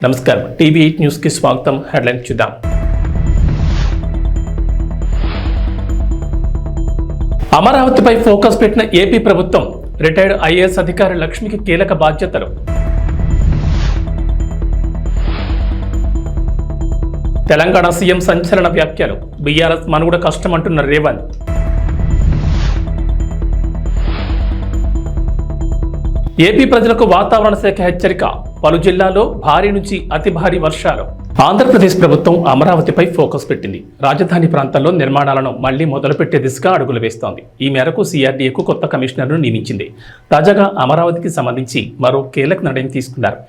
నమస్కారం టీవీ8 న్యూస్ కి స్వాగతం. హెడ్లైన్ చూద్దాం. అమరావతిపై ఫోకస్ పెట్టిన ఏపీ ప్రభుత్వం, రిటైర్డ్ ఐఏఎస్ అధికారి లక్ష్మికి కీలక బాధ్యతలు. తెలంగాణ సీఎం సంచలన వ్యాఖ్యలు, బీఆర్ఎస్ మనుగడ కష్టమంటున్న రేవంత్. ఏపీ ప్రజలకు వాతావరణ శాఖ హెచ్చరిక, పలు జిల్లాల్లో భారీ నుంచి అతి భారీ వర్షాలు. ఆంధ్రప్రదేశ్ ప్రభుత్వం అమరావతిపై ఫోకస్ పెట్టింది. రాజధాని ప్రాంతాల్లో నిర్మాణాలను మళ్లీ మొదలుపెట్టే దిశగా అడుగులు వేస్తోంది. ఈ మేరకు సిఆర్డీఏకు కొత్త కమిషనర్ను నియమించింది. తాజాగా అమరావతికి సంబంధించి మరో కీలక నిర్ణయం తీసుకున్నారు.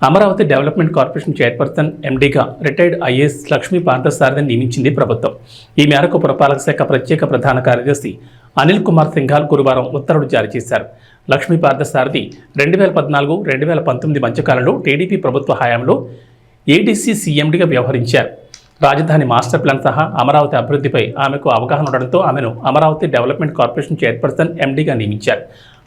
అమరావతి డెవలప్మెంట్ కార్పొరేషన్ చైర్పర్సన్ ఎండీగా రిటైర్డ్ ఐఏఎస్ లక్ష్మీ పార్థసారథిని నియమించింది ప్రభుత్వం. ఈ మేరకు పురపాలక శాఖ ప్రత్యేక ప్రధాన కార్యదర్శి అనిల్ కుమార్ సింఘాల్ గురువారం ఉత్తర్వులు జారీ చేశారు. లక్ష్మీ పార్థసారథి 2014-2019 మధ్యకాలంలో టీడీపీ ప్రభుత్వ హయాంలో ఏడీసీ సీఎండీగా వ్యవహరించారు. రాజధాని మాస్టర్ ప్లాన్ సహా అమరావతి అభివృద్ధిపై ఆమెకు అవగాహన ఉండడంతో ఆమెను అమరావతి డెవలప్మెంట్ కార్పొరేషన్ చైర్పర్సన్ ఎండీగా నియమించారు.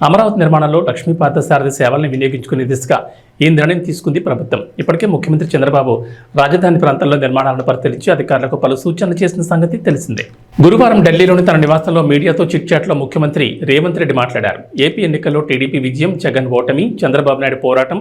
అమరావతి నిర్మాణంలో లక్ష్మీ పార్థసారథి సేవలను వినియోగించుకునే దిశగా ఈ నిర్ణయం తీసుకుంది ప్రభుత్వం. ఇప్పటికే ముఖ్యమంత్రి చంద్రబాబు రాజధాని ప్రాంతాల్లో నిర్మాణాలను పరిశీలించి అధికారులకు పలు సూచనలు చేసిన సంగతి తెలిసిందే. గురువారం ఢిల్లీలోని తన నివాసంలో మీడియాతో చిట్చాట్లో ముఖ్యమంత్రి రేవంత్ రెడ్డి మాట్లాడారు. ఏపీ ఎన్నికల్లో టీడీపీ విజయం, జగన్ ఓటమి, చంద్రబాబు నాయుడు పోరాటం,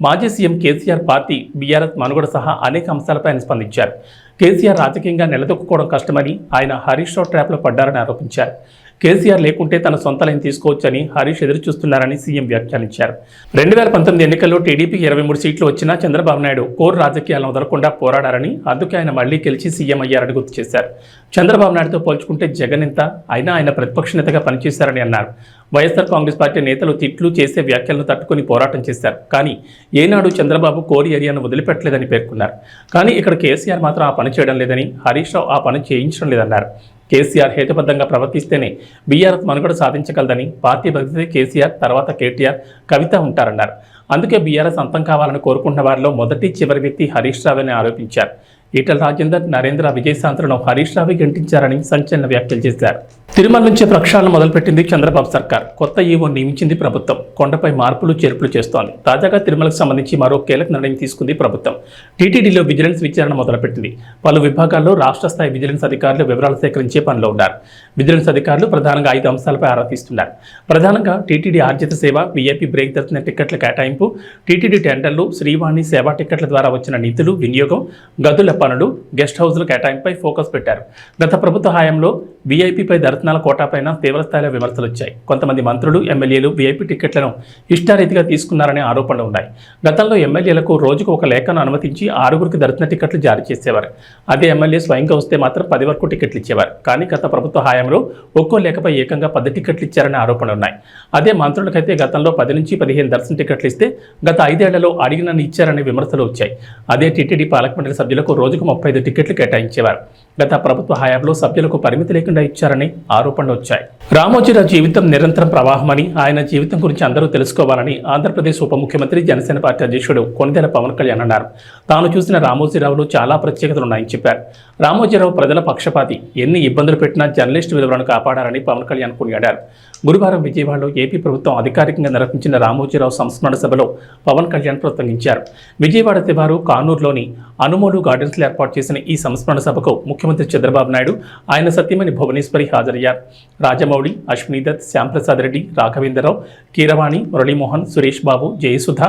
మాజీ సీఎం కేసీఆర్ పార్టీ, బీఆర్ఎస్ మనుగడ సహా అనేక అంశాలపై ఆయన స్పందించారు. కేసీఆర్ రాజకీయంగా నిలదొక్కుకోవడం కష్టమని, ఆయన హరీష్ రావు ట్రాప్లో పడ్డారని ఆరోపించారు. కేసీఆర్ లేకుంటే తన సొంత లైన్ తీసుకోవచ్చని హరీష్ ఎదురు చూస్తున్నారని సీఎం వ్యాఖ్యానించారు. 2019 ఎన్నికల్లో టీడీపీకి 23 సీట్లు వచ్చినా చంద్రబాబు నాయుడు కోర్ రాజకీయాలను వదలకుండా పోరాడారని, అందుకే ఆయన మళ్లీ గెలిచి సీఎం అయ్యారని గుర్తు చేశారు. చంద్రబాబు నాయుడుతో పోల్చుకుంటే జగన్ ఎంత, అయినా ఆయన ప్రతిపక్ష నేతగా పనిచేశారని అన్నారు. వైఎస్ఆర్ కాంగ్రెస్ పార్టీ నేతలు తిట్లు చేసే వ్యాఖ్యలను తట్టుకుని పోరాటం చేశారు. కానీ ఏనాడు చంద్రబాబు కోర్ ఏరియాను వదిలిపెట్టలేదని పేర్కొన్నారు. కానీ ఇక్కడ కేసీఆర్ మాత్రం ఆ పని చేయడం లేదని, హరీష్ రావు ఆ పని చేయించడం లేదన్నారు. కేసీఆర్ హేతుబద్ధంగా ప్రవర్తిస్తేనే బీఆర్ఎస్ మనుగడ సాధించగలదని, పార్టీ బదిలితే కేసీఆర్, తర్వాత కేటీఆర్, కవిత ఉంటారన్నారు. అందుకే బీఆర్ఎస్ అంతం కావాలని కోరుకున్న వారిలో మొదటి చివరి వ్యక్తి హరీష్ రావుని ఆరోపించారు. ఈటల రాజేందర్, నరేంద్ర, విజయశాంతులను హరీష్ రావు గెంటించారని సంచలన వ్యాఖ్యలు చేశారు. తిరుమల నుంచే ప్రక్షాళన మొదలుపెట్టింది చంద్రబాబు సర్కార్. కొత్త ఈవో నియమించింది ప్రభుత్వం. కొండపై మార్పులు చేర్పులు చేస్తోంది. తాజాగా తిరుమలకు సంబంధించి మరో కీలక నిర్ణయం తీసుకుంది ప్రభుత్వం. టీటీడీలో విజిలెన్స్ విచారణ మొదలుపెట్టింది. పలు విభాగాల్లో రాష్ట్ర స్థాయి విజిలెన్స్ అధికారులు వివరాలు సేకరించే పనిలో ఉన్నారు. విజిలెన్స్ అధికారులు ప్రధానంగా 5 అంశాలపై ఆరా తీస్తున్నారు. ప్రధానంగా టీటీడీ ఆర్జిత సేవ, వీఐపీ బ్రేక్ దర్శన టికెట్ల కేటాయింపు, టీటీడీ టెండర్లు, శ్రీవాణి సేవా టికెట్ల ద్వారా వచ్చిన నిధులు వినియోగం, గదుల పనులు, గెస్ట్ హౌస్ల కేటాయింపుపై ఫోకస్ పెట్టారు. గత ప్రభుత్వ హయాంలో వీఐపీపై దర్శనాల కోటాపైన తీవ్రస్థాయిలో విమర్శలు వచ్చాయి. కొంతమంది మంత్రులు, ఎమ్మెల్యేలు వీఐపీ టికెట్లను ఇష్టారీతిగా తీసుకున్నారనే ఆరోపణలు ఉన్నాయి. గతంలో ఎమ్మెల్యేలకు రోజుకు ఒక లేఖను అనుమతించి 6గురికి దర్శన టికెట్లు జారీ చేసేవారు. అదే ఎమ్మెల్యే స్వయంగా వస్తే మాత్రం 10 వరకు టికెట్లు ఇచ్చేవారు. కానీ గత ప్రభుత్వ హయాంలో ఒక్కో లేఖపై ఏకంగా 10 టికెట్లు ఇచ్చారనే ఆరోపణలు ఉన్నాయి. అదే మంత్రులకైతే గతంలో 10 నుంచి 15 దర్శన టికెట్లు ఇస్తే గత 5 ఏళ్లలో అడిగినన్ని ఇచ్చారనే విమర్శలు వచ్చాయి. అదే టీటీడీ పాలక మండలి సభ్యులకు రోజుకు 35 టికెట్లు కేటాయించేవారు. గత ప్రభుత్వ హయాంలో సభ్యులకు పరిమితి లేకుండా ఇచ్చారని ఆరోపణలు వచ్చాయి. రామోజీరావు జీవితం నిరంతరం ప్రవాహమని, ఆయన జీవితం గురించి అందరూ తెలుసుకోవాలని ఆంధ్రప్రదేశ్ ఉప ముఖ్యమంత్రి, జనసేన పార్టీ అధ్యక్షుడు కొణిదెల పవన్ కళ్యాణ్ అన్నారు. తాను చూసిన రామోజీరావులో చాలా ప్రత్యేకతలున్నాయని చెప్పారు. రామోజీరావు ప్రజల పక్షపాతి, ఎన్ని ఇబ్బందులు పెట్టినా జర్నలిస్టు విలువలను కాపాడారని పవన్ కళ్యాణ్ కొనియాడారు. గురువారం విజయవాడలో ఏపీ ప్రభుత్వం అధికారికంగా నిర్వహించిన రామోజీరావు సంస్మరణ సభలో పవన్ కళ్యాణ్ ప్రసంగించారు. విజయవాడ శివారు కానూరులోని అనుమోలు గార్డెన్స్లో ఏర్పాటు చేసిన ఈ సంస్మరణ సభకు ముఖ్యమంత్రి చంద్రబాబు నాయుడు, ఆయన సతీమణి భువనేశ్వరి హాజరయ్యారు. రాజమౌళి, అశ్వినీదత్, శ్యాంప్రసాద్ రెడ్డి, రాఘవేంద్రరావు, కీరవాణి, మురళీమోహన్, సురేష్ బాబు, జయసుధ,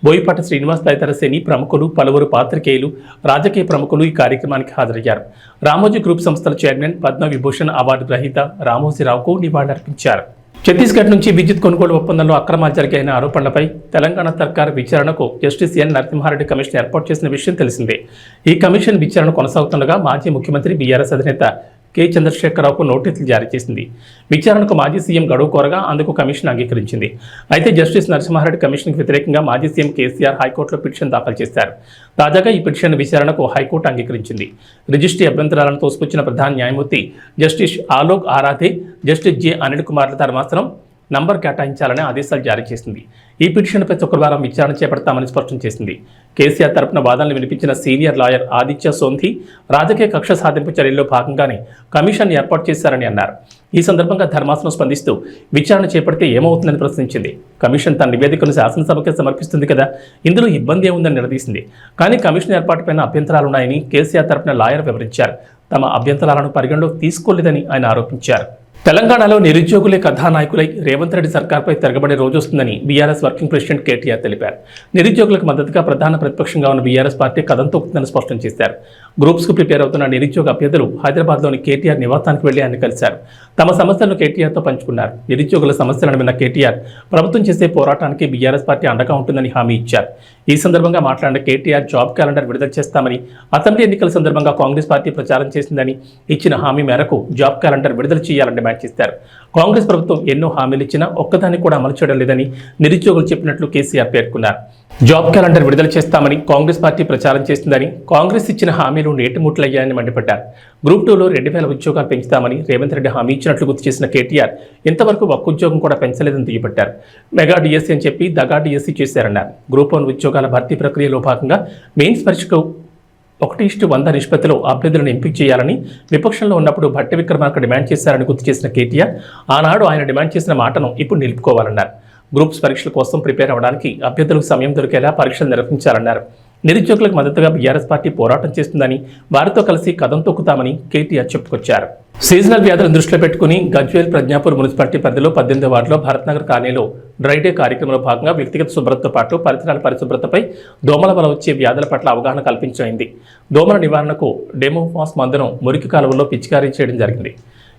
బోయపాటి శ్రీనివాస్ తదితర సినీ ప్రముఖులు, పలువురు పాత్రికేయులు, రాజకీయ ప్రముఖులు ఈ కార్యక్రమానికి హాజరయ్యారు. రామోజీ గ్రూప్ సంస్థల చైర్మన్, పద్మవిభూషణ్ అవార్డు గ్రహీత రామోజీరావుకు నివాళులర్పించారు. ఛత్తీస్గఢ్ నుంచి విద్యుత్ కొనుగోలు ఒప్పందంలో అక్రమాలు జరిగాయన్న ఆరోపణలపై తెలంగాణ సర్కార్ విచారణకు జస్టిస్ ఎన్ నరసింహారెడ్డి కమిషన్ ఏర్పాటు చేసిన విషయం తెలిసిందే. ఈ కమిషన్ విచారణ కొనసాగుతుండగా మాజీ ముఖ్యమంత్రి, బీఆర్ఎస్ అధినేత కె చంద్రశేఖరరావుకు నోటీసులు జారీ చేసింది. విచారణకు మాజీ సీఎం గడువు కోరగా అందుకు కమిషన్ అంగీకరించింది. అయితే జస్టిస్ నరసింహారెడ్డి కమిషన్కు వ్యతిరేకంగా మాజీ సీఎం కేసీఆర్ హైకోర్టులో పిటిషన్ దాఖలు చేశారు. తాజాగా ఈ పిటిషన్ విచారణకు హైకోర్టు అంగీకరించింది. రిజిస్ట్రీ అభ్యంతరాలను తోసిపుచ్చిన ప్రధాన న్యాయమూర్తి justice Alok Aradhe, justice J Anil కుమార్ల ధర్మాసనం నంబర్ కేటాయించాలని ఆదేశాలు జారీ చేసింది. ఈ పిటిషన్పై శుక్రవారం విచారణ చేపడతామని స్పష్టం చేసింది. కేసీఆర్ తరపున వాదనలు వినిపించిన సీనియర్ లాయర్ ఆదిత్య సోంధి రాజకీయ కక్ష సాధింపు చర్యల్లో భాగంగానే కమిషన్ ఏర్పాటు చేశారని అన్నారు. ఈ సందర్భంగా ధర్మాసనం స్పందిస్తూ విచారణ చేపడితే ఏమవుతుందని ప్రశ్నించింది. కమిషన్ తన నివేదికను శాసనసభకే సమర్పిస్తుంది కదా, ఇందులో ఇబ్బంది ఏముందని నిలదీసింది. కానీ కమిషన్ ఏర్పాటుపైన అభ్యంతరాలున్నాయని కేసీఆర్ తరపున లాయర్ వివరించారు. తమ అభ్యంతరాలను పరిగణలోకి తీసుకోలేదని ఆయన ఆరోపించారు. తెలంగాణలో నిరుద్యోగులే కథానాయకులై రేవంత్ రెడ్డి సర్కార్పై తిరగబడే రోజు వస్తుందని బీఆర్ఎస్ వర్కింగ్ ప్రెసిడెంట్ కేటీఆర్ తెలిపారు. నిరుద్యోగులకు మద్దతుగా ప్రధాన ప్రతిపక్షంగా ఉన్న బీఆర్ఎస్ పార్టీ కథం తొక్కుతుందని స్పష్టం చేశారు. గ్రూప్స్కు ప్రిపేర్ అవుతున్న నిరుద్యోగ అభ్యర్థులు హైదరాబాద్లోని కేటీఆర్ నివాసానికి వెళ్లి ఆయన కలిశారు. తమ సమస్యలను కేటీఆర్తో పంచుకున్నారు. నిరుద్యోగుల సమస్యలను విన్న కేటీఆర్ ప్రభుత్వం చేసే పోరాటానికి బీఆర్ఎస్ పార్టీ అండగా ఉంటుందని హామీ ఇచ్చారు. ఈ సందర్భంగా మాట్లాడిన కేటీఆర్ జాబ్ క్యాలెండర్ విడుదల చేస్తామని, అసెంబ్లీ ఎన్నికల సందర్భంగా కాంగ్రెస్ పార్టీ ప్రచారం చేసిందని, ఇచ్చిన హామీ మేరకు జాబ్ క్యాలెండర్ విడుదల చేయాలని డిమాండ్ చేశారు. కాంగ్రెస్ ప్రభుత్వం ఎన్నో హామీలు ఇచ్చినా ఒక్కదాన్ని కూడా అమలు చేయడం లేదని నిరుద్యోగులు చెప్పినట్లు కేసీఆర్ పేర్కొన్నారు. జాబ్ క్యాలెండర్ విడుదల చేస్తామని కాంగ్రెస్ పార్టీ ప్రచారం చేసిందని, కాంగ్రెస్ ఇచ్చిన హామీలు నేటిముట్లయ్యాయని మండిపడ్డారు. గ్రూప్ 2లో 2000 ఉద్యోగాలు పెంచుతామని రేవంత్ రెడ్డి హామీ ఇచ్చినట్లు గుర్తు చేసిన కేటీఆర్ ఇంతవరకు ఒక్క ఉద్యోగం కూడా పెంచలేదని దుయ్యబట్టారు. మెగా డిఎస్సీ అని చెప్పి దగా డిఎస్సీ చేశారన్నారు. గ్రూప్ 1 ఉద్యోగాల భర్తీ ప్రక్రియలో భాగంగా మెయిన్స్ పరీక్షకు 1:100 నిష్పత్తిలో అభ్యర్థులను ఎంపిక చేయాలని విపక్షంలో ఉన్నప్పుడు భట్టి విక్రమార్క డిమాండ్ చేశారని గుర్తు చేసిన కేటీఆర్ ఆనాడు ఆయన డిమాండ్ చేసిన మాటను ఇప్పుడు నిలుపుకోవాలన్నారు. గ్రూప్స్ పరీక్షల కోసం ప్రిపేర్ అవ్వడానికి అభ్యర్థులకు సమయం దొరికేలా పరీక్షలు నిర్వహించాలన్నారు. నిరుద్యోగులకు మద్దతుగా బీఆర్ఎస్ పార్టీ పోరాటం చేస్తుందని, వారితో కలిసి కథం తొక్కుతామని కేటీఆర్ చెప్పుకొచ్చారు. సీజనల్ వ్యాధులను దృష్టిలో పెట్టుకుని గజ్వేల్ ప్రజ్ఞాపూర్ మున్సిపాలిటీ పరిధిలో 18వ వార్డులో భారత్నగర్ కాలనీలో డ్రై డే కార్యక్రమంలో భాగంగా వ్యక్తిగత శుభ్రతతో పాటు పరిసరాల పరిశుభ్రతపై దోమల వల్ల వచ్చే వ్యాధుల పట్ల అవగాహన కల్పించైంది. దోమల నివారణకు డెమోఫాస్ మందును మురికి కాలువల్లో పిచికారీ చేయడం జరిగింది.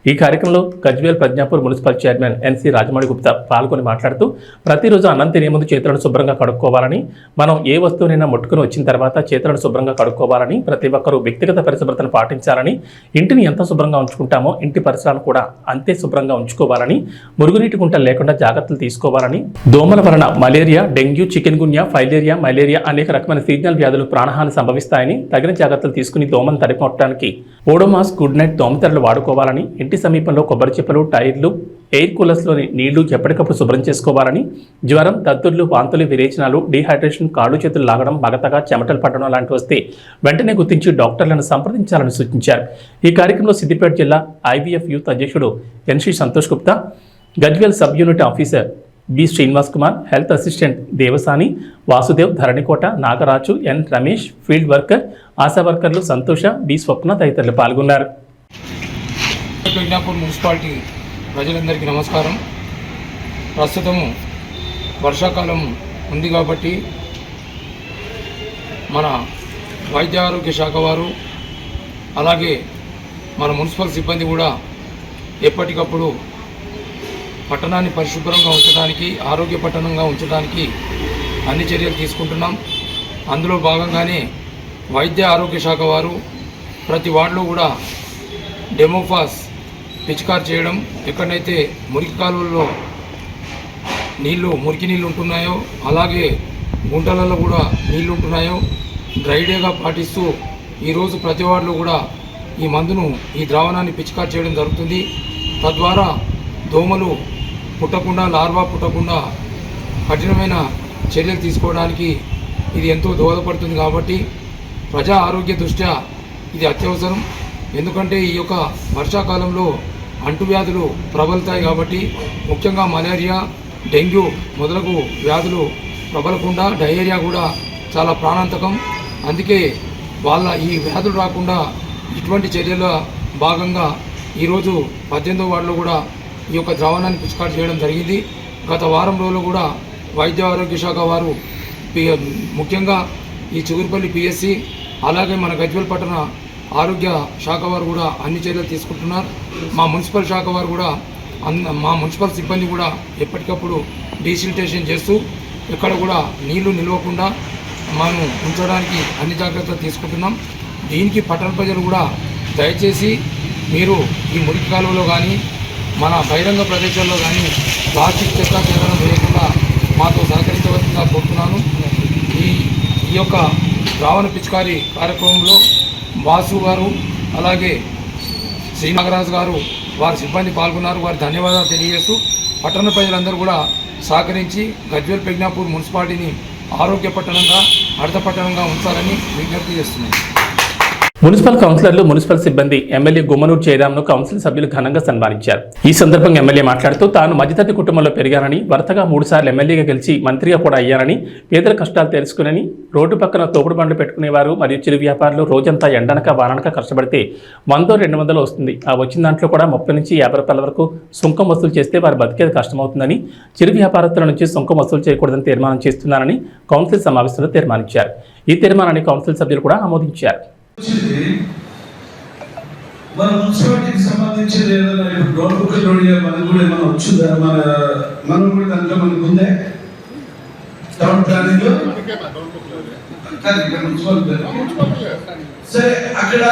ఈ కార్యక్రమంలో Gajwel Pragnapur municipal chairman NC Rajamani Gupta పాల్గొని మాట్లాడుతూ ప్రతిరోజు అన్నం తినే ముందు చేతులను శుభ్రంగా కడుక్కోవాలని, మనం ఏ వస్తువునైనా ముట్టుకుని వచ్చిన తర్వాత చేతులను శుభ్రంగా కడుక్కోవాలని, ప్రతి ఒక్కరూ వ్యక్తిగత పరిశుభ్రతను పాటించాలని, ఇంటిని ఎంత శుభ్రంగా ఉంచుకుంటామో ఇంటి పరిసరాలను కూడా అంతే శుభ్రంగా ఉంచుకోవాలని, మురుగునీటి గుంటలు లేకుండా జాగ్రత్తలు తీసుకోవాలని, దోమల వలన malaria, dengue, chikungunya, filaria, malaria అనేక రకమైన సీజనల్ వ్యాధులు ప్రాణహాని సంభవిస్తాయని, తగిన జాగ్రత్తలు తీసుకుని దోమను తరిమొట్టడానికి ఓడోమాస్ గుడ్ నైట్ దోమతెరలు వాడుకోవాలని, ఇంటి సమీపంలో కొబ్బరి చిప్పలు, టైర్లు, ఎయిర్ కూలర్స్లోని నీళ్లు ఎప్పటికప్పుడు శుభ్రం చేసుకోవాలని, జ్వరం, దద్దుర్లు, వాంతులు, విరేచనాలు, డీహైడ్రేషన్, కాళ్ళు చేతులు లాగడం, బగతగా చెమటలు పట్టడం లాంటివి వస్తే వెంటనే గుర్తించి డాక్టర్లను సంప్రదించాలని సూచించారు. ఈ కార్యక్రమంలో సిద్దిపేట జిల్లా ఐవీఎఫ్ యూత్ అధ్యక్షుడు NC Santosh Gupta, Gajwel sub unit officer B Srinivas Kumar, health assistant Devasani, Vasudev, Dharanikota, Nagaraju, N Ramesh, field worker, Asha వర్కర్లు సంతోష, బి స్వప్న తదితరులు పాల్గొన్నారు. ప్రజ్ఞాపూర్ మున్సిపాలిటీ ప్రజలందరికీ నమస్కారం. ప్రస్తుతము వర్షాకాలం ఉంది కాబట్టి మన వైద్య ఆరోగ్య శాఖ వారు అలాగే మన మున్సిపల్ సిబ్బంది కూడా ఎప్పటికప్పుడు పట్టణాన్ని పరిశుభ్రంగా ఉంచడానికి, ఆరోగ్య పట్టణంగా ఉంచడానికి అన్ని చర్యలు తీసుకుంటున్నాం. అందులో భాగంగానే వైద్య ఆరోగ్య శాఖ వారు ప్రతి వార్డులో కూడా డెమోఫాస్ పిచికారు చేయడం, ఎక్కడైతే మురికి కాలువల్లో మురికి నీళ్ళు ఉంటున్నాయో అలాగే గుంటలలో కూడా నీళ్ళు ఉంటున్నాయో డ్రై డేగా పాటిస్తూ ఈరోజు ప్రతి వార్డులో కూడా ఈ మందును, ఈ ద్రావణాన్ని పిచికారు చేయడం జరుగుతుంది. తద్వారా దోమలు పుట్టకుండా, లార్వా పుట్టకుండా కఠినమైన చర్యలు తీసుకోవడానికి ఇది ఎంతో దోహదపడుతుంది. కాబట్టి ప్రజా ఆరోగ్య దృష్ట్యా ఇది అత్యవసరం. ఎందుకంటే ఈ యొక్క వర్షాకాలంలో అంటువ్యాధులు ప్రబలుతాయి కాబట్టి, ముఖ్యంగా మలేరియా, డెంగ్యూ మొదలగు వ్యాధులు ప్రబలకుండా డయేరియా కూడా చాలా ప్రాణాంతకం. అందుకే ఈ వ్యాధులు రాకుండా ఇటువంటి చర్యల భాగంగా ఈరోజు 18వ వార్డులో కూడా ఈ యొక్క ద్రావణాన్ని పిచికారు చేయడం జరిగింది. గత వారం రోజులు కూడా వైద్య ఆరోగ్య శాఖ వారు ముఖ్యంగా ఈ చిగురుపల్లి పిఎస్సి అలాగే మన గజ్వేల్ పట్టణ ఆరోగ్య శాఖ వారు కూడా అన్ని చర్యలు తీసుకుంటున్నారు. మా మున్సిపల్ శాఖ వారు కూడా మా మున్సిపల్ సిబ్బంది కూడా ఎప్పటికప్పుడు డీసిల్టేషన్ చేస్తూ ఎక్కడ కూడా నీళ్లు నిలవకుండా మనం ఉంచడానికి అన్ని జాగ్రత్తలు తీసుకుంటున్నాం. దీనికి పట్టణ ప్రజలు కూడా దయచేసి మీరు ఈ మురికి కాలువలో కానీ మన బహిరంగ ప్రదేశాల్లో కానీ ప్లాస్టిక్ చెత్త చెదరం వేయకుండా మాతో సహకరించవలసిందిగా కోరుతున్నాను. ఈ యొక్క ద్రావణ పిచికారీ కార్యక్రమంలో వాసు గారు అలాగే శ్రీ నాగరాజు గారు వారి సిబ్బంది పాల్గొన్నారు. వారి ధన్యవాదాలు తెలియజేస్తూ పట్టణ ప్రజలందరూ కూడా సహకరించి గజ్వేల్ ప్రజ్ఞాపూర్ మున్సిపాలిటీని ఆరోగ్య పట్టణంగా హరిత పట్టణంగా ఉంచాలని విజ్ఞప్తి చేస్తున్నాను. మున్సిపల్ కౌన్సిలర్లు మున్సిపల్ సిబ్బంది ఎమ్మెల్యే గుమ్మనూరు జయరాంను కౌన్సిల్ సభ్యులు ఘనంగా సన్మానించారు. ఈ సందర్భంగా ఎమ్మెల్యే మాట్లాడుతూ తాను మధ్యతరగతి కుటుంబంలో పెరిగానని, వరుసగా 3 సార్లు ఎమ్మెల్యేగా గెలిచి మంత్రిగా కూడా అయ్యానని, పేదల కష్టాలు తెలుసుకునని, రోడ్డు పక్కన తోపుడు బండ్లు పెట్టుకునేవారు మరియు చిరు వ్యాపారులు రోజంతా ఎండనక వాననక కష్టపడితే 100-200 వస్తుంది. ఆ వచ్చిన దాంట్లో కూడా 30 నుంచి 50 రూపాయల వరకు సుంకం వసూలు చేస్తే వారు బతికేది కష్టమవుతుందని, చిరు వ్యాపారస్తుల నుంచి సుంకం వసూలు చేయకూడదని తీర్మానం చేస్తున్నారని కౌన్సిల్ సమావేశంలో తీర్మానించారు. ఈ తీర్మానాన్ని కౌన్సిల్ సభ్యులు కూడా ఆమోదించారు. మన మున్సిపాలిటీకి సంబంధించిన ఏదైనా ఇప్పుడు నోట్బుక్ మనకు కూడా ఏమైనా వచ్చిందా? మనం కూడా దాంట్లో మనకు ఉందే టౌన్ ప్లానింగ్ లో సరే. అక్కడ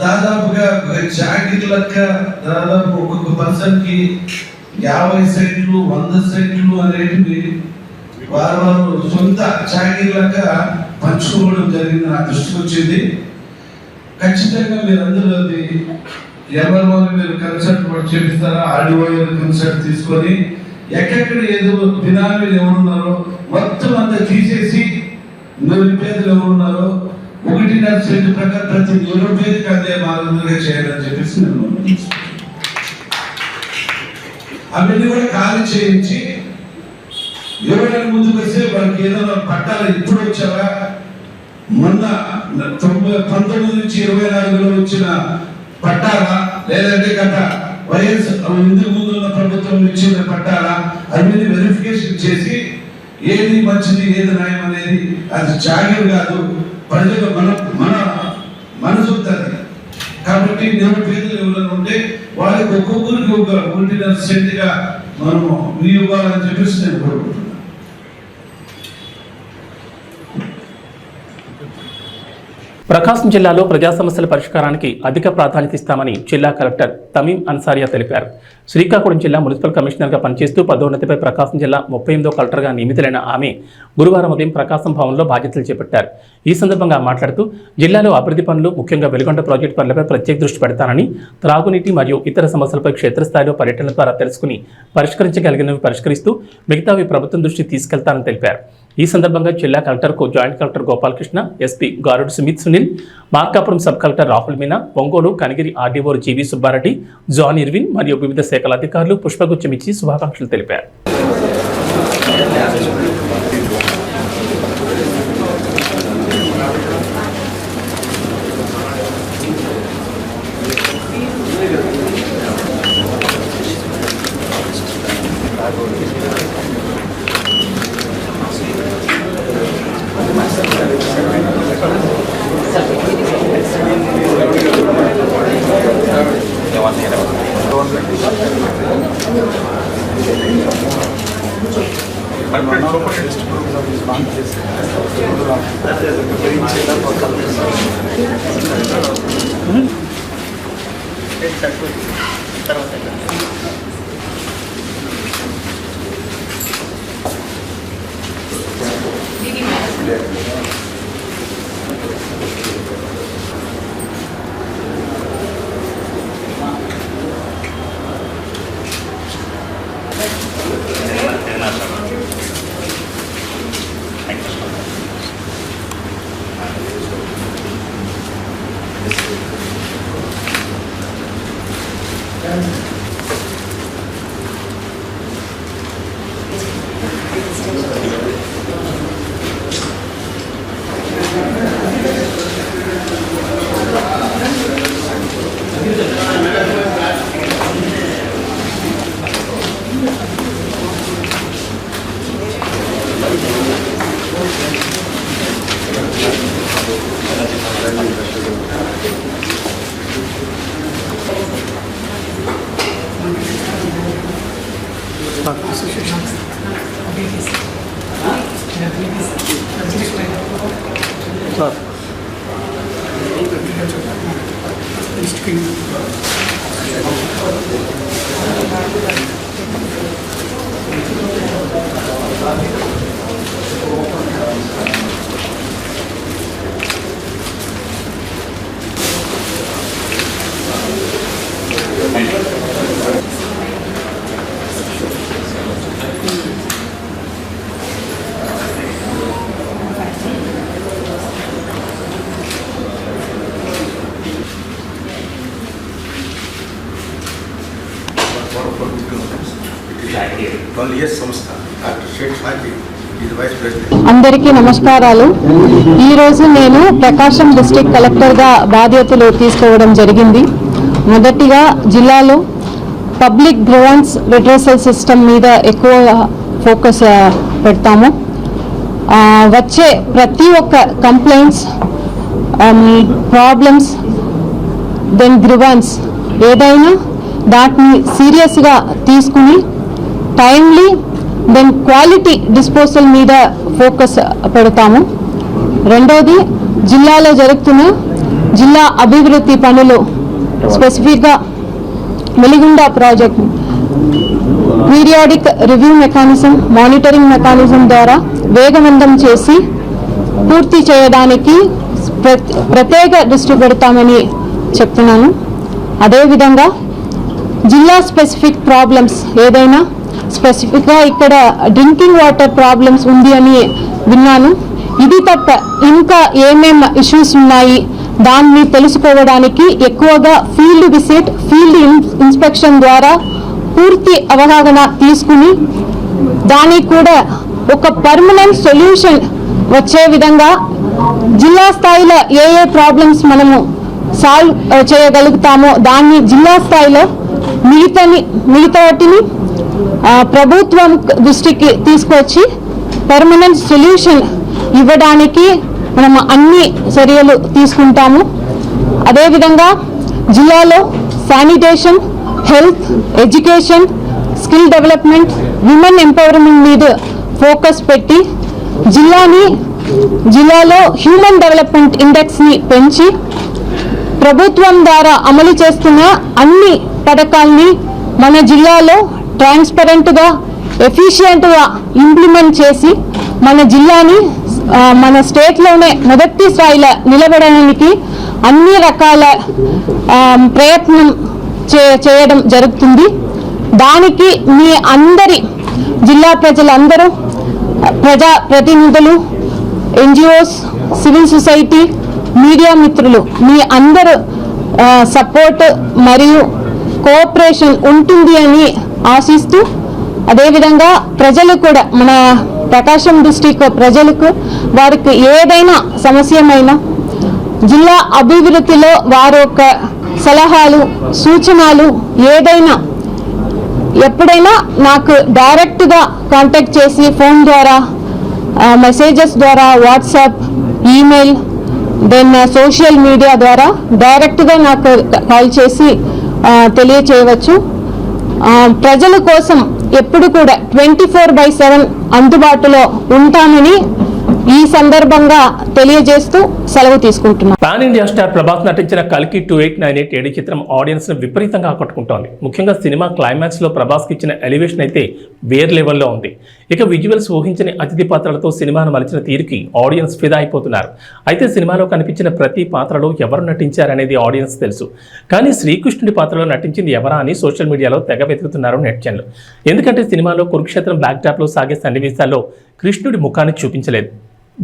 దాదాపుగా జాకెట్ లెక్క దాదాపు ఒక్కొక్క పర్సన్ కి 50 సెంట్లు 100 సెంట్లు అనేటివి వారు సొంత జాకెట్ లెక్క పంచుకోవడం జరిగింది. నా దృష్టికి వచ్చింది. ఖచ్చితంగా మీరందరూ అది ఎవరిని మీరు కన్సల్ట్ చేపిస్తారా? ఆడియో కన్సల్ట్ తీసుకొని ఎక్కడెక్కడ ఏదో బినామీలు ఎవరున్నారో మొత్తం అంతా తీసేసి నిరుపేదలు ఎవరున్నారో 1.5 సెంటు ప్రకారం ప్రతి నిరుపేదకి అదే మార్గంగా చేయాలని చెప్పేసి నేను అవన్నీ కూడా ఖాళీ చేయించి ఎవరైనా ముందుకు వస్తే వాళ్ళకి ఏదైనా పట్టాలి. ఇప్పుడు వచ్చారా? మొన్న 19 నుంచి 24లో వచ్చిన పట్టాలా, లేదంటే గత వైఎస్ ఇందుకు ముందు ఉన్న ప్రభుత్వం ఇచ్చిన పట్టాలా, అన్ని వెరిఫికేషన్ చేసి ఏది మంచిది ఏది న్యాయం అనేది అది జాగ్రత్త కాదు, ప్రజలు మన మనసు ఉంటుంది. కాబట్టి నిరుపేదలు ఎవరైనా ఉంటే వాళ్ళకి ఒక్కొక్కరికి ఒక 1.5 సెంటుగా మనము ఇవ్వాలని చెప్పేసి నేను కోరుకుంటున్నాను. ప్రకాశం జిల్లాలో ప్రజా సమస్యల పరిష్కారానికి అధిక ప్రాధాన్యత ఇస్తామని జిల్లా కలెక్టర్ తమీం అన్సారియా తెలిపారు. శ్రీకాకుళం జిల్లా మున్సిపల్ కమిషనర్గా పనిచేస్తూ పదోన్నతిపై ప్రకాశం జిల్లా 38వ కలెక్టర్గా నియమితులైన ఆమె గురువారం ఉదయం ప్రకాశం భవన్లో బాధ్యతలు చేపట్టారు. ఈ సందర్భంగా మాట్లాడుతూ జిల్లాలో అభివృద్ధి పనులు, ముఖ్యంగా వెలుగొండ ప్రాజెక్టు పనులపై ప్రత్యేక దృష్టి పెడతానని, త్రాగునీటి మరియు ఇతర సమస్యలపై క్షేత్రస్థాయిలో పర్యటనల ద్వారా తెలుసుకుని పరిష్కరించగలిగినవి పరిష్కరిస్తూ మిగతావి ప్రభుత్వం దృష్టికి తీసుకెళ్తానని తెలిపారు. ఈ సందర్భంగా జిల్లా కలెక్టర్కు జాయింట్ కలెక్టర్ గోపాలకృష్ణ, ఎస్పీ గారుడు Sumit Sunil, Markapuram sub collector Rahul Meena, Ongole Kanigiri RDO GV Subbareddy, John Irwin మరియు వివిధ శాఖల అధికారులు పుష్పగుచ్చం ఇచ్చి శుభాకాంక్షలు తెలిపారు. 12 years సంస్థ. Doctor Sheikh Shaji is vice president. అందరికీ నమస్కారాలు. ఈరోజు నేను ప్రకాశం డిస్ట్రిక్ట్ కలెక్టర్గా బాధ్యతలు తీసుకోవడం జరిగింది. మొదటిగా జిల్లాలో పబ్లిక్ గ్రీవెన్స్ రిడ్రెసల్ సిస్టమ్ మీద ఎక్కువ ఫోకస్ పెడతాము. వచ్చే ప్రతి ఒక్క కంప్లైంట్స్, ప్రాబ్లమ్స్, దెన్ గ్రీవెన్స్ ఏదైనా దాన్ని సీరియస్గా తీసుకుని టైమ్లీ దెన్ క్వాలిటీ డిస్పోజల్ మీద ఫోకస్ పెడతాము. రెండోది, జిల్లాలో జరుగుతున్న జిల్లా అభివృద్ధి పనులు, స్పెసిఫిక్గా Veligonda project periodic review mechanism, monitoring mechanism ద్వారా వేగవంతం చేసి పూర్తి చేయడానికి ప్రత్యేక దృష్టి పెడతామని చెప్తున్నాను. అదేవిధంగా జిల్లా స్పెసిఫిక్ ప్రాబ్లమ్స్ ఏదైనా, స్పెసిఫిక్గా ఇక్కడ డ్రింకింగ్ వాటర్ ప్రాబ్లమ్స్ ఉంది అని విన్నాను. ఇది తప్ప ఇంకా ఏమేమి ఇష్యూస్ ఉన్నాయి దాన్ని తెలుసుకోవడానికి ఎక్కువగా ఫీల్డ్ విజిట్, ఫీల్డ్ ఇన్స్పెక్షన్ ద్వారా పూర్తి అవగాహన తీసుకుని దానికి కూడా ఒక పర్మనెంట్ సొల్యూషన్ వచ్చే విధంగా జిల్లా స్థాయిలో ఏ ప్రాబ్లమ్స్ మనము సాల్వ్ చేయగలుగుతామో దాన్ని జిల్లా స్థాయిలో మిగతా వాటిని ప్రభుత్వం దృష్టికి తీసుకొచ్చి పర్మనెంట్ సొల్యూషన్ ఇవ్వడానికి మనం అన్ని చర్యలు తీసుకుంటాము. అదేవిధంగా జిల్లాలో sanitation, health, education, skill development, women empowerment మీద ఫోకస్ పెట్టి జిల్లాలో హ్యూమన్ డెవలప్మెంట్ ఇండెక్స్ని పెంచి ప్రభుత్వం ద్వారా అమలు చేస్తున్న అన్ని పథకాల్ని మన జిల్లాలో ట్రాన్స్పరెంట్గా, ఎఫిషియెంట్గా ఇంప్లిమెంట్ చేసి మన జిల్లాని మన స్టేట్లోనే మొదటి స్థాయిలో నిలబడడానికి అన్ని రకాల ప్రయత్నం చేయడం జరుగుతుంది. దానికి మీ అందరి జిల్లా ప్రజలందరూ, ప్రజా ప్రతినిధులు, ఎన్జిఓస్, సివిల్ సొసైటీ, మీడియా మిత్రులు మీ అందరూ సపోర్ట్ మరియు కోఆపరేషన్ ఉంటుంది అని ఆశిస్తూ, అదేవిధంగా ప్రజలు కూడా, మన ప్రకాశం డిస్ట్రిక్ట్ ప్రజలకు వారికి ఏదైనా సమస్యమైనా జిల్లా అభివృద్ధిలో వారి యొక్క సలహాలు, సూచనలు ఏదైనా ఎప్పుడైనా నాకు డైరెక్ట్గా కాంటాక్ట్ చేసి ఫోన్ ద్వారా, మెసేజెస్ ద్వారా, WhatsApp, email, then social media ద్వారా డైరెక్ట్గా నాకు కాల్ చేసి తెలియచేయవచ్చు. ప్రజల కోసం ఎప్పుడు కూడా 24/7 అందుబాటులో ఉంటామని ఈ సందర్భంగా తెలియజేస్తూ సెలవు తీసుకుంటున్నాను. పాన్ ఇండియా స్టార్ ప్రభాస్ నటించిన కల్కి 2898 ఏడి చిత్రం ఆడియన్స్ ను విపరీతంగా ఆకట్టుకుంటోంది. ముఖ్యంగా సినిమా క్లైమాక్స్ లో ప్రభాస్ కి ఇచ్చిన ఎలివేషన్ అయితే వేర్ లెవెల్లో ఉంది. ఇక విజువల్స్ ఊహించని అతిథి పాత్రలతో సినిమాను మలిచిన తీరుకి ఆడియన్స్ ఫిదా అయిపోతున్నారు. అయితే సినిమాలో కనిపించిన ప్రతి పాత్రలో ఎవరు నటించారనేది ఆడియన్స్ తెలుసు. కానీ శ్రీకృష్ణుడి పాత్రలో నటించింది ఎవరా అని సోషల్ మీడియాలో తెగ వెతుకుతున్నారు నెటిజన్లు. ఎందుకంటే సినిమాలో కురుక్షేత్రం బ్యాక్ డ్రాప్ లో సాగే సన్నివేశాల్లో కృష్ణుడి ముఖాన్ని చూపించలేదు.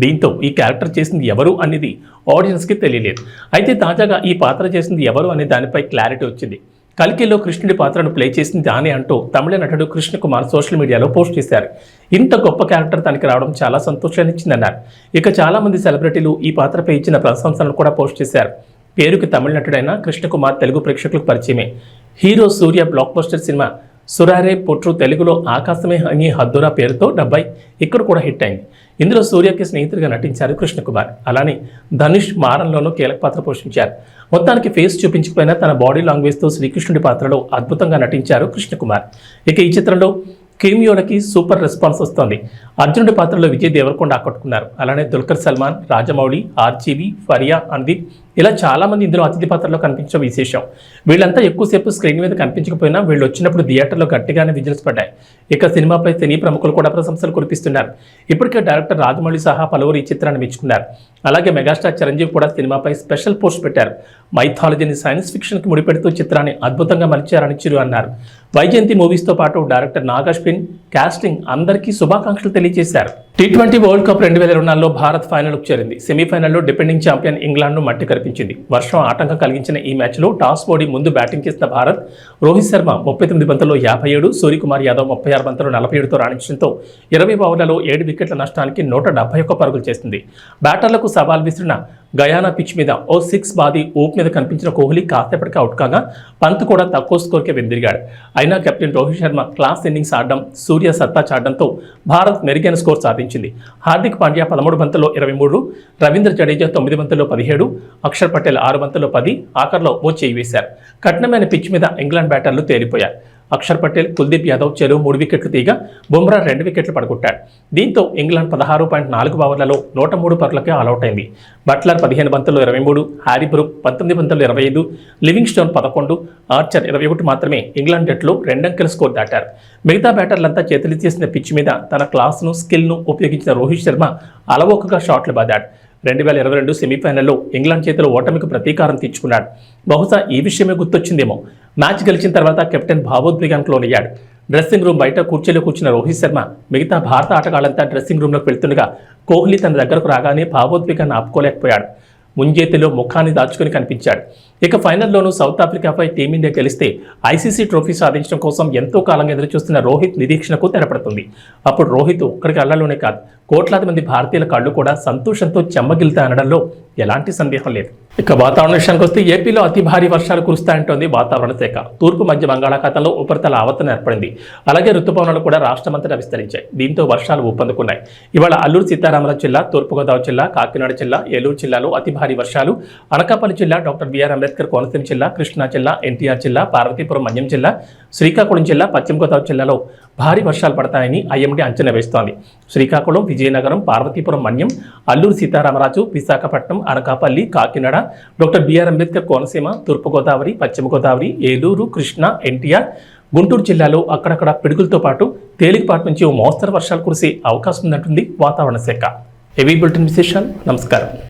దీంతో ఈ క్యారెక్టర్ చేసింది ఎవరు అనేది ఆడియన్స్కి తెలియలేదు. అయితే తాజాగా ఈ పాత్ర చేసింది ఎవరు అనే దానిపై క్లారిటీ వచ్చింది. కల్కిలో కృష్ణుడి పాత్రను ప్లే చేసింది దాని అంటూ తమిళ నటుడు కృష్ణకుమార్ సోషల్ మీడియాలో పోస్ట్ చేశారు. ఇంత గొప్ప క్యారెక్టర్ తనకి రావడం చాలా సంతోషాన్ని ఇచ్చిందన్నారు. ఇక చాలా మంది సెలబ్రిటీలు ఈ పాత్రపై ఇచ్చిన ప్రశంసలను కూడా పోస్ట్ చేశారు. పేరుకి తమిళ నటుడైన కృష్ణకుమార్ తెలుగు ప్రేక్షకులకు పరిచయమే. హీరో సూర్య బ్లాక్ బస్టర్ సినిమా సురారే పొట్రు తెలుగులో ఆకాశమే హంగి హద్దురా పేరుతో 70 ఇక్కడ కూడా హిట్ అయింది. ఇందులో సూర్యకి స్నేహితుడిగా నటించారు కృష్ణకుమార్. అలానే ధనుష్ మారంలోనూ కీలక పాత్ర పోషించారు. మొత్తానికి ఫేస్ చూపించకపోయినా తన బాడీ లాంగ్వేజ్తో శ్రీకృష్ణుడి పాత్రలో అద్భుతంగా నటించారు కృష్ణకుమార్. ఇక ఈ చిత్రంలో కెమియోలకి సూపర్ రెస్పాన్స్ వస్తోంది. అర్జునుడి పాత్రలో విజయ్ దేవరకొండ ఆకట్టుకున్నారు. అలానే దుల్కర్ సల్మాన్, రాజమౌళి, ఆర్జీవి, ఫరియా, అనుదీప్ ఇలా చాలా మంది ఇందులో అతిథి పాత్రలో కనిపించడం విశేషం. వీళ్ళంతా ఎక్కువసేపు స్క్రీన్ మీద కనిపించకపోయినా వీళ్ళు వచ్చినప్పుడు థియేటర్లో గట్టిగానే విజిల్స్ పడ్డాయి. ఇక సినిమాపై సినీ ప్రముఖులు కూడా ప్రశంసలు కురిపిస్తున్నారు. ఇప్పటికే డైరెక్టర్ రాజమౌళి సహా పలువురు ఈ చిత్రాన్ని మెచ్చుకున్నారు. అలాగే మెగాస్టార్ చిరంజీవి కూడా సినిమాపై స్పెషల్ పోస్ట్ పెట్టారు. మైథాలజీని సైన్స్ ఫిక్షన్కి ముడిపెడుతూ చిత్రాన్ని అద్భుతంగా మలిచారని చిరు అన్నారు. వైజయంతి మూవీస్తో పాటు డైరెక్టర్ నాగ్ అశ్విన్, కాస్టింగ్ అందరికీ శుభాకాంక్షలు తెలియజేశారు. T20 వరల్డ్ కప్ 2024లో భారత్ ఫైనల్కు చేరింది. సెమీఫైనల్లో డిపెండింగ్ ఛాంపియన్ ఇంగ్లాండ్ను మట్టి కరిపించింది. వర్షం ఆటంకం కలిగించిన ఈ మ్యాచ్లో టాస్ ఓడి ముందు బ్యాటింగ్ చేసిన భారత్ రోహిత్ శర్మ 39 బంతుల్లో 57, సూర్యకుమార్ యాదవ్ 36 బంతుల్లో 47తో రాణించడంతో 20 ఓవర్లలో 7 వికెట్ల నష్టానికి 171 పరుగులు చేసింది. బ్యాటర్లకు సవాల్ విసిరిన గయానా పిచ్ మీద ఓ 6 బాది ఊపు మీద కనిపించిన కోహ్లీ కాసేపటికి అవుట్ కాగా పంత్ కూడా తక్కువ స్కోర్కే వెనుదిరిగాడు. అయినా captain Rohit Sharma class innings ఆడడం, సూర్య సత్తా చాటడంతో భారత్ మెరుగైన స్కోర్ సాధించింది. హార్దిక్ పాండ్యా 13 బంతుల్లో 23, రవీంద్ర జడేజా 9 బంతుల్లో 17, అక్షర్ పటేల్ 6 బంతుల్లో 10, ఆఖర్లో ఓ చేయి వేశారు. కఠినమైన పిచ్ మీద ఇంగ్లాండ్ బ్యాటర్లు తేలిపోయారు. అక్షర్ పటేల్, కుల్దీప్ యాదవ్ చెరో 3 వికెట్లు తీయగా బుమ్రా 2 వికెట్లు పడగొట్టాడు. దీంతో ఇంగ్లాండ్ 16.4 ఓవర్లలో 103 పరుగులకే ఆల్అౌట్ అయింది. బట్లర్ 15 బంతుల్లో 23, హ్యారీ బ్రూక్ 19 బంతుల్లో 25, లివింగ్స్టోన్ 11, ఆర్చర్ 21 మాత్రమే ఇంగ్లాండ్ జట్టులో 2 అంకెల స్కోర్ దాటారు. మిగతా బ్యాటర్లంతా చేతులు చేసిన పిచ్ మీద తన క్లాస్ను, స్కిల్ను ఉపయోగించిన రోహిత్ శర్మ అలవోకగా షాట్లు బాదాడు. 2022 సెమీఫైనల్లో ఇంగ్లాండ్ చేతిలో ఓటమికి ప్రతీకారం తీర్చుకున్నాడు. బహుశా ఈ విషయమే గుర్తొచ్చిందేమో. మ్యాచ్ గెలిచిన తర్వాత కెప్టెన్ భావోద్వేగానికి లోనయ్యాడు. డ్రెస్సింగ్ రూమ్ బయట కూర్చోలో కూర్చున్న రోహిత్ శర్మ మిగతా భారత ఆటగాళ్లంతా డ్రెస్సింగ్ రూమ్లోకి వెళ్తుండగా కోహ్లీ తన దగ్గరకు రాగానే భావోద్వేగాన్ని ఆపుకోలేకపోయాడు. ముంజేతిలో ముఖాన్ని దాచుకుని కనిపించాడు. ఇక ఫైనల్లోనూ సౌత్ ఆఫ్రికాపై టీమిండియా గెలిస్తే ఐసీసీ ట్రోఫీ సాధించడం కోసం ఎంతో కాలంగా ఎదురుచూస్తున్న రోహిత్ నిరీక్షణకు తెరపడుతుంది. అప్పుడు రోహిత్ ఒక్కడికి అళ్లలోనే కాదు, కోట్లాది మంది భారతీయుల కళ్ళు కూడా సంతోషంతో చెమ్మగిలుతాయి అనడంలో ఎలాంటి సందేహం లేదు. ఇక వాతావరణ విషయానికి వస్తే ఏపీలో అతి భారీ వర్షాలు కురుస్తాయంటోంది వాతావరణ శాఖ. తూర్పు మధ్య బంగాళాఖాతంలో ఉపరితల ఆవర్తనం ఏర్పడింది. అలాగే రుతుపవనాలు కూడా రాష్ట్రమంతటా విస్తరించాయి. దీంతో వర్షాలు ఊపందుకున్నాయి. ఇవాళ అల్లూరు సీతారామరాజు జిల్లా, తూర్పుగోదావరి జిల్లా, కాకినాడ జిల్లా, ఏలూరు జిల్లాలో అతి భారీ వర్షాలు, అనకాపల్లి జిల్లా, డాక్టర్ బిఆర్ అంబేద్కర్ కోనసీమ జిల్లా, కృష్ణా జిల్లా, ఎన్టీఆర్ జిల్లా, పార్వతీపురం మన్యం జిల్లా, శ్రీకాకుళం జిల్లా, పశ్చిమ గోదావరి జిల్లాలో భారీ వర్షాలు పడతాయని ఐఎండీ అంచనా వేస్తోంది. శ్రీకాకుళం, విజయనగరం, పార్వతీపురం మన్యం, అల్లూరు సీతారామరాజు, విశాఖపట్నం, అనకాపల్లి, కాకినాడ, డాక్టర్ బిఆర్ అంబేద్కర్ కోనసీమ, తూర్పుగోదావరి, పశ్చిమ గోదావరి, ఏలూరు, కృష్ణా, ఎన్టీఆర్, గుంటూరు జిల్లాలో అక్కడక్కడ పిడుగులతో పాటు తేలికపాటి నుంచి ఓ మోస్తరు వర్షాలు కురిసే అవకాశం ఉందంటుంది వాతావరణ శాఖ. హెవీ బులెటిన్ విశేషాలు. నమస్కారం.